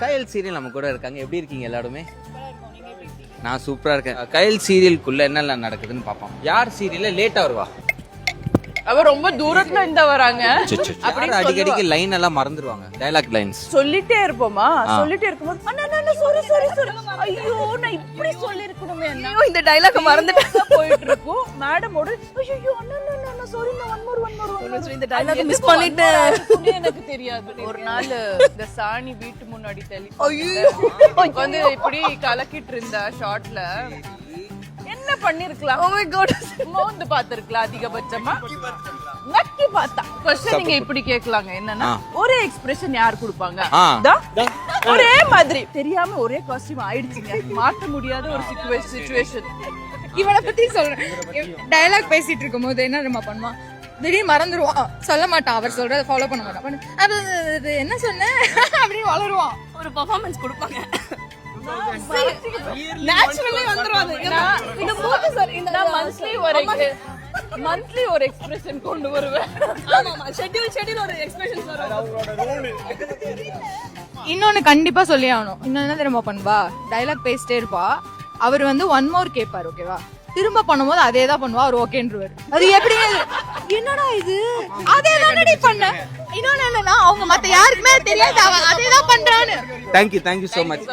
கயல் serial நம்ம கூட இருக்காங்க. எப்படி இருக்கீங்க எல்லாருமே? நான் சூப்பரா இருக்கேன். கயல் சீரியலுக்குள்ள என்னெல்லாம் நடக்குதுன்னு பாப்போம். யார் சீரியல்ல லேட்டா வருவா? அவ ரொம்ப தூரத்துல இருந்து வராங்க. அடிக்கடிக்கு லைன் எல்லாம் மறந்துடுவாங்க. டயலாக் லைன்ஸ் சொல்லிட்டே இருப்போமா, சொல்லிட்டே இருக்கும்போது அண்ணா சாரி சாரி சாரி, ஐயோ நான் இப்படி சொல்லி இருக்கணுமே, ஐயோ இந்த டயலாக் மறந்துட்டே போயிட்டு இருக்கும். மேடமோட ஐயோ அண்ணா சாரி நான் ஒன் மோர் இந்த டயலாக் மிஸ் பண்ணிட்டேன் எனக்கு தெரியாது. ஒரு நாள் இந்த சாணி வீட்டு முன்னாடி தள்ளி ஐயோ வந்து இப்படி கலக்கிட்டு இருந்த ஷார்ட்ல என்ன பண்ணிருக்கலாம்? ஓ மை காட், மோந்து பாத்துருக்கலாம் அதிகபட்சமா. நக்கி பார்த்தா क्वेश्चन நீங்க இப்படி கேட்கலாங்க. என்னன்னா ஒரே எக்ஸ்பிரஷன் யார் கொடுப்பாங்க? ஒரே மாதிரி தெரியாம ஒரே காஸ்டியூம் ஆயிடுச்சுங்க. மாத்த முடியாத ஒரு சிச்சுவேஷன். இவனை பத்தி சொல்றேன். டயலாக் பேசிட்டு இருக்கும் போது என்ன நம்ம பண்ணுவான், திடீர்னு மறந்துடுவான், சொல்ல மாட்டான், அவர் சொல்றத ஃபாலோ பண்ண மாட்டான். அது என்ன சொன்ன அப்படின்னு வளருவான். ஒரு பெர்ஃபார்மன்ஸ் கொடுப்பாங்க. நேச்சுரலி வந்துரும். இந்த மூணு சார் இந்த மந்த்லி ஒரு எக்ஸ்பிரஷன் கொண்டு வருவேன். ஆமா ஷெட்யூல் ஒரு எக்ஸ்பிரஷன்ஸ் வரும். இன்னொன்னு கண்டிப்பா சொல்லி ஆகணும். இன்னும் என்ன தெரியுமா பண்ணுவா, டயலாக் பேசிட்டே இருப்பா, அவர் வந்து ஒன் மோர் கேட்பாரு, ஓகேவா, திரும்ப பண்ணும்போது அதே தான் பண்ணுவா, அவர் ஓகேன்றுவாரு. அது எப்படி, என்னடா இது அதே தானடி பண்ண. இன்னொன்னு என்னன்னா அவங்க மத்த யாருக்குமே தெரியாது, அவன் அதே தான் பண்றான்னு. Thank you so much.